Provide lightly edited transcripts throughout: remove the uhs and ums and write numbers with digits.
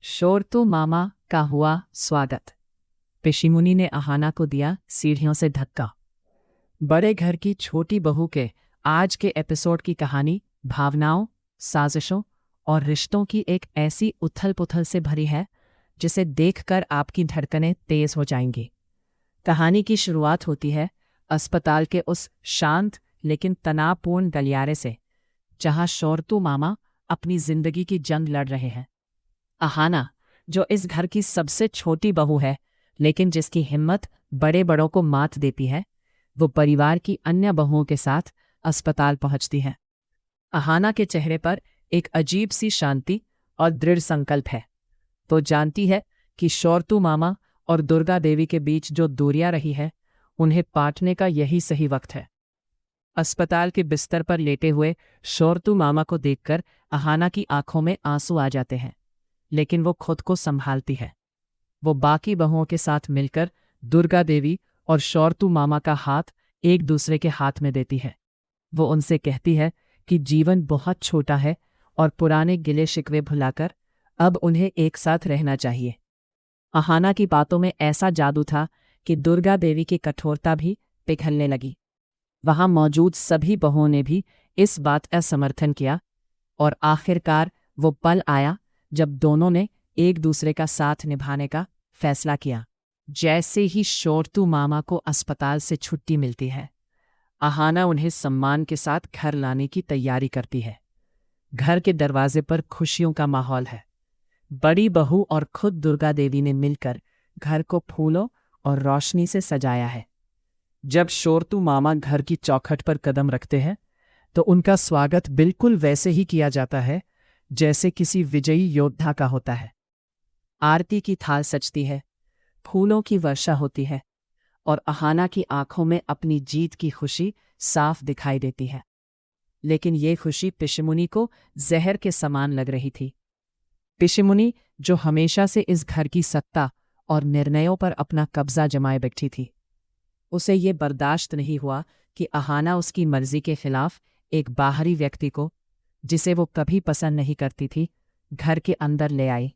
शोरतु मामा का हुआ स्वागत। पिशिमुनी ने अहाना को दिया सीढ़ियों से धक्का। बड़े घर की छोटी बहू के आज के एपिसोड की कहानी भावनाओं, साजिशों और रिश्तों की एक ऐसी उथल पुथल से भरी है जिसे देखकर आपकी धड़कनें तेज हो जाएंगी। कहानी की शुरुआत होती है अस्पताल के उस शांत लेकिन तनावपूर्ण गलियारे से, जहां शोरतु मामा अपनी जिंदगी की जंग लड़ रहे हैं। अहाना, जो इस घर की सबसे छोटी बहू है लेकिन जिसकी हिम्मत बड़े बड़ों को मात देती है, वो परिवार की अन्य बहुओं के साथ अस्पताल पहुंचती है। अहाना के चेहरे पर एक अजीब सी शांति और दृढ़ संकल्प है। वो जानती है कि शोरतु मामा और दुर्गा देवी के बीच जो दूरियां रही है, उन्हें पाटने का यही सही वक्त है। अस्पताल के बिस्तर पर लेटे हुए शोरतु मामा को देखकर अहाना की आंखों में आंसू आ जाते हैं, लेकिन वो खुद को संभालती है। वो बाकी बहुओं के साथ मिलकर दुर्गा देवी और शोरतु मामा का हाथ एक दूसरे के हाथ में देती है। वो उनसे कहती है कि जीवन बहुत छोटा है और पुराने गिले शिकवे भुलाकर अब उन्हें एक साथ रहना चाहिए। अहाना की बातों में ऐसा जादू था कि दुर्गा देवी की कठोरता भी पिघलने लगी। वहां मौजूद सभी बहुओं ने भी इस बात का समर्थन किया और आखिरकार वो पल आया जब दोनों ने एक दूसरे का साथ निभाने का फैसला किया। जैसे ही शोरतु मामा को अस्पताल से छुट्टी मिलती है, अहाना उन्हें सम्मान के साथ घर लाने की तैयारी करती है। घर के दरवाजे पर खुशियों का माहौल है। बड़ी बहू और खुद दुर्गा देवी ने मिलकर घर को फूलों और रोशनी से सजाया है। जब शोरतु मामा घर की चौखट पर कदम रखते हैं तो उनका स्वागत बिल्कुल वैसे ही किया जाता है जैसे किसी विजयी योद्धा का होता है। आरती की थाल सजती है, फूलों की वर्षा होती है और अहाना की आंखों में अपनी जीत की खुशी साफ दिखाई देती है। लेकिन ये खुशी पिशिमुनी को जहर के समान लग रही थी। पिशिमुनी, जो हमेशा से इस घर की सत्ता और निर्णयों पर अपना कब्जा जमाए बैठी थी, उसे ये बर्दाश्त नहीं हुआ कि अहाना उसकी मर्जी के खिलाफ एक बाहरी व्यक्ति को, जिसे वो कभी पसंद नहीं करती थी, घर के अंदर ले आई।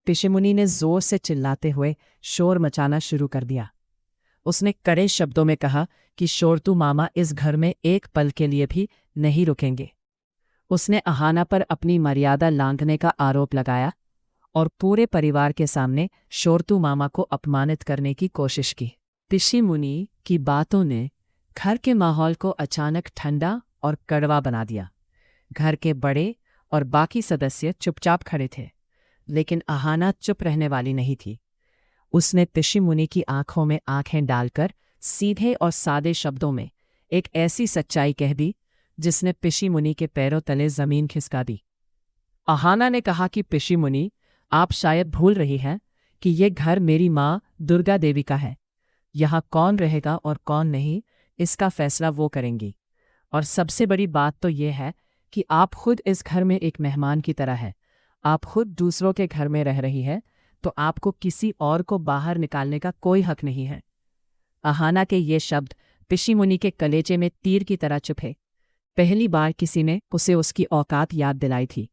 पिशिमुनी ने जोर से चिल्लाते हुए शोर मचाना शुरू कर दिया। उसने कड़े शब्दों में कहा कि शोरतु मामा इस घर में एक पल के लिए भी नहीं रुकेंगे। उसने अहाना पर अपनी मर्यादा लांघने का आरोप लगाया और पूरे परिवार के सामने शोरतु मामा को अपमानित करने की कोशिश की। पिशिमुनी की बातों ने घर के माहौल को अचानक ठंडा और कड़वा बना दिया। घर के बड़े और बाकी सदस्य चुपचाप खड़े थे, लेकिन अहाना चुप रहने वाली नहीं थी। उसने पिशिमुनी की आंखों में आंखें डालकर सीधे और सादे शब्दों में एक ऐसी सच्चाई कह दी जिसने पिशिमुनी के पैरों तले जमीन खिसका दी। अहाना ने कहा कि पिशिमुनी, आप शायद भूल रही हैं कि ये घर मेरी माँ दुर्गा देवी का है। यहाँ कौन रहेगा और कौन नहीं, इसका फैसला वो करेंगी। और सबसे बड़ी बात तो ये है कि आप खुद इस घर में एक मेहमान की तरह हैं। आप खुद दूसरों के घर में रह रही है, तो आपको किसी और को बाहर निकालने का कोई हक नहीं है। अहाना के ये शब्द पिशिमुनी के कलेजे में तीर की तरह चुभे। पहली बार किसी ने उसे उसकी औकात याद दिलाई थी।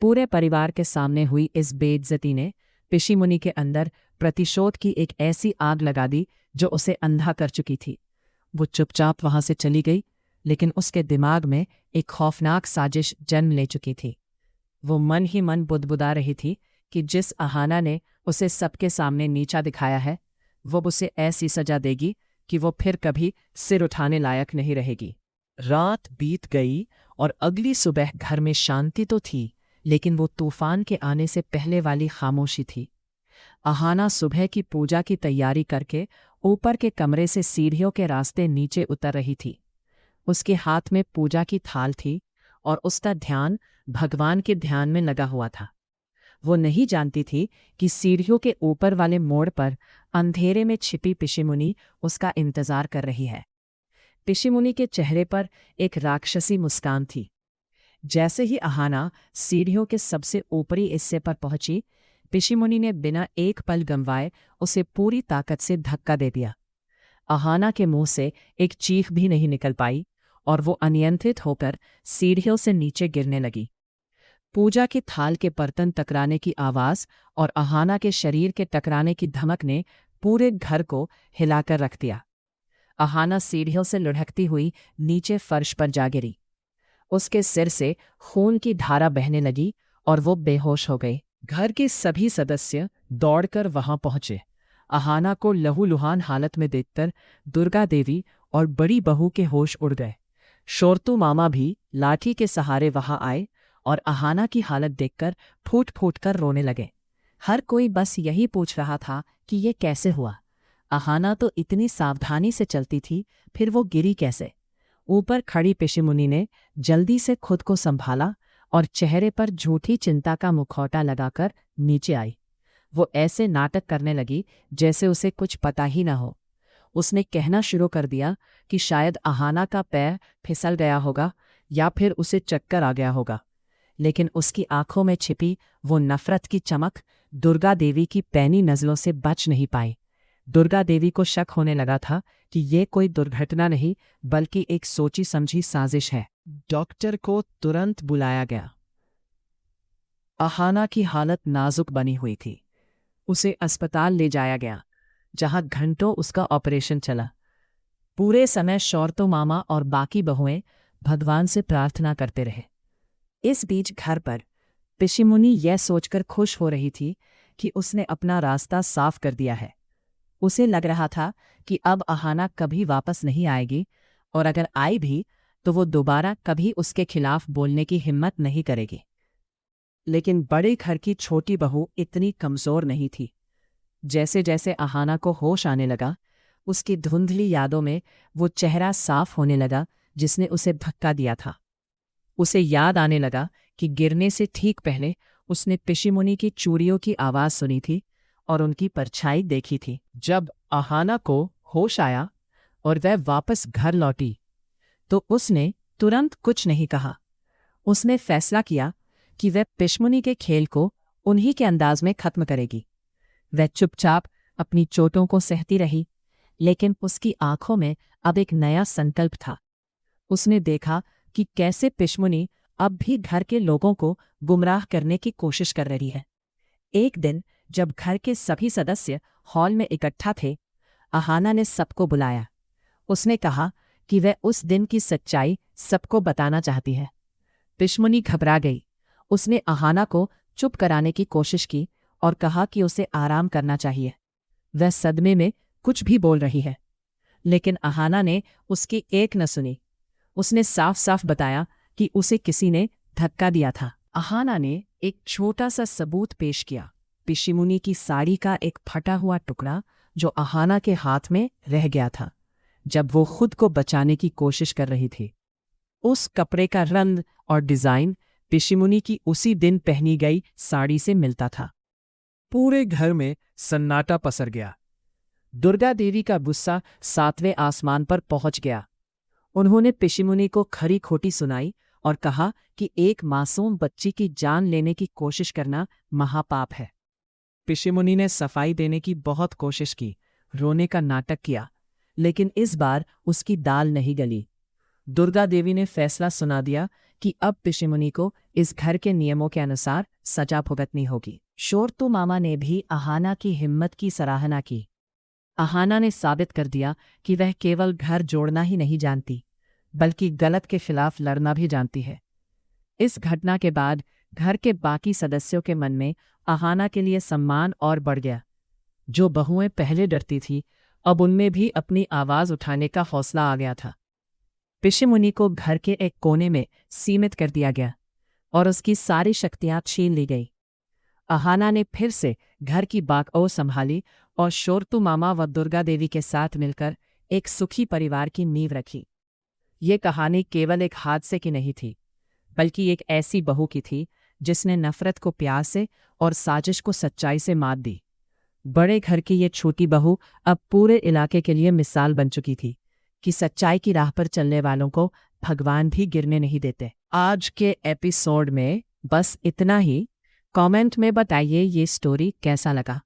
पूरे परिवार के सामने हुई इस बेइज्जती ने पिशिमुनी के अंदर प्रतिशोध की एक ऐसी आग लगा दी जो उसे अंधा कर चुकी थी। वो चुपचाप वहां से चली गई, लेकिन उसके दिमाग में एक खौफनाक साजिश जन्म ले चुकी थी। वो मन ही मन बुदबुदा रही थी कि जिस अहाना ने उसे सबके सामने नीचा दिखाया है, वो उसे ऐसी सजा देगी कि वो फिर कभी सिर उठाने लायक नहीं रहेगी। रात बीत गई और अगली सुबह घर में शांति तो थी, लेकिन वो तूफान के आने से पहले वाली खामोशी थी। अहाना सुबह की पूजा की तैयारी करके ऊपर के कमरे से सीढ़ियों के रास्ते नीचे उतर रही थी। उसके हाथ में पूजा की थाल थी और उसका ध्यान भगवान के ध्यान में लगा हुआ था। वो नहीं जानती थी कि सीढ़ियों के ऊपर वाले मोड़ पर अंधेरे में छिपी पिशिमुनी उसका इंतजार कर रही है। पिशिमुनी के चेहरे पर एक राक्षसी मुस्कान थी। जैसे ही अहाना सीढ़ियों के सबसे ऊपरी हिस्से पर पहुंची, पिशिमुनी ने बिना एक पल गंवाए उसे पूरी ताकत से धक्का दे दिया। अहाना के मुंह से एक चीख भी नहीं निकल पाई और वो अनियंत्रित होकर सीढ़ियों से नीचे गिरने लगी। पूजा की थाल के बर्तन टकराने की आवाज और अहाना के शरीर के टकराने की धमक ने पूरे घर को हिलाकर रख दिया। अहाना सीढ़ियों से लुढ़कती हुई नीचे फर्श पर जा गिरी। उसके सिर से खून की धारा बहने लगी और वो बेहोश हो गई। घर के सभी सदस्य दौड़कर वहां पहुंचे। अहाना को लहूलुहान हालत में देखकर दुर्गा देवी और बड़ी बहू के होश उड़ गए। शोरतू मामा भी लाठी के सहारे वहां आए और अहाना की हालत देखकर फूट फूट कर रोने लगे। हर कोई बस यही पूछ रहा था कि ये कैसे हुआ। अहाना तो इतनी सावधानी से चलती थी, फिर वो गिरी कैसे? ऊपर खड़ी पिशीमुनी ने जल्दी से खुद को संभाला और चेहरे पर झूठी चिंता का मुखौटा लगाकर नीचे आई। वो ऐसे नाटक करने लगी जैसे उसे कुछ पता ही न हो। उसने कहना शुरू कर दिया कि शायद अहाना का पैर फिसल गया होगा या फिर उसे चक्कर आ गया होगा, लेकिन उसकी आंखों में छिपी वो नफरत की चमक दुर्गा देवी की पैनी नज़रों से बच नहीं पाई। दुर्गा देवी को शक होने लगा था कि ये कोई दुर्घटना नहीं बल्कि एक सोची समझी साजिश है। डॉक्टर को तुरंत बुलाया गया। अहाना की हालत नाजुक बनी हुई थी। उसे अस्पताल ले जाया गया, जहां घंटों उसका ऑपरेशन चला। पूरे समय शौरतो मामा और बाकी बहुएं भगवान से प्रार्थना करते रहे। इस बीच घर पर पिशीमुनी यह सोचकर खुश हो रही थी कि उसने अपना रास्ता साफ कर दिया है। उसे लग रहा था कि अब अहाना कभी वापस नहीं आएगी, और अगर आई भी तो वो दोबारा कभी उसके खिलाफ बोलने की हिम्मत नहीं करेगी। लेकिन बड़े घर की छोटी बहू इतनी कमज़ोर नहीं थी। जैसे जैसे अहाना को होश आने लगा, उसकी धुंधली यादों में वो चेहरा साफ होने लगा जिसने उसे धक्का दिया था। उसे याद आने लगा कि गिरने से ठीक पहले उसने पिशीमुनी की चूड़ियों की आवाज़ सुनी थी और उनकी परछाई देखी थी। जब अहाना को होश आया और वह वापस घर लौटी तो उसने तुरंत कुछ नहीं कहा। उसने फैसला किया कि वह पिशीमुनी के खेल को उन्हीं के अंदाज में खत्म करेगी। वह चुपचाप अपनी चोटों को सहती रही, लेकिन उसकी आंखों में अब एक नया संकल्प था। उसने देखा कि कैसे पिशीमुनी अब भी घर के लोगों को गुमराह करने की कोशिश कर रही है। एक दिन जब घर के सभी सदस्य हॉल में इकट्ठा थे, अहाना ने सबको बुलाया। उसने कहा कि वह उस दिन की सच्चाई सबको बताना चाहती है। पिशीमुनी घबरा गई। उसने अहाना को चुप कराने की कोशिश की और कहा कि उसे आराम करना चाहिए। वह सदमे में कुछ भी बोल रही है, लेकिन अहाना ने उसकी एक न सुनी। उसने साफ साफ बताया कि उसे किसी ने धक्का दिया था। अहाना ने एक छोटा सा सबूत पेश किया, पिशीमुनी की साड़ी का एक फटा हुआ टुकड़ा जो अहाना के हाथ में रह गया था जब वो खुद को बचाने की कोशिश कर रही थी। उस कपड़े का रंग और डिज़ाइन पिशीमुनी की उसी दिन पहनी गई साड़ी से मिलता था। पूरे घर में सन्नाटा पसर गया। दुर्गा देवी का गुस्सा 7वें आसमान पर पहुंच गया। उन्होंने पिशीमुनी को खरी खोटी सुनाई और कहा कि एक मासूम बच्ची की जान लेने की कोशिश करना महापाप है। पिशीमुनी ने सफाई देने की बहुत कोशिश की, रोने का नाटक किया, लेकिन इस बार उसकी दाल नहीं गली। दुर्गा देवी ने फैसला सुना दिया कि अब पिशीमुनी को इस घर के नियमों के अनुसार सजा भुगतनी होगी। शोरतू मामा ने भी अहाना की हिम्मत की सराहना की। अहाना ने साबित कर दिया कि वह केवल घर जोड़ना ही नहीं जानती, बल्कि गलत के खिलाफ लड़ना भी जानती है। इस घटना के बाद घर के बाकी सदस्यों के मन में अहाना के लिए सम्मान और बढ़ गया। जो बहुएं पहले डरती थी, अब उनमें भी अपनी आवाज़ उठाने का हौसला आ गया था। पिशीमुनी को घर के एक कोने में सीमित कर दिया गया और उसकी सारी शक्तियां छीन ली गई। अहाना ने फिर से घर की बागडोर संभाली और शोरतू मामा व दुर्गा देवी के साथ मिलकर एक सुखी परिवार की नींव रखी। ये कहानी केवल एक हादसे की नहीं थी, बल्कि एक ऐसी बहू की थी जिसने नफरत को प्यार से और साजिश को सच्चाई से मात दी। बड़े घर की ये छोटी बहू अब पूरे इलाके के लिए मिसाल बन चुकी थी कि सच्चाई की राह पर चलने वालों को भगवान भी गिरने नहीं देते। आज के एपिसोड में बस इतना ही। कमेंट में बताइए ये स्टोरी कैसा लगा।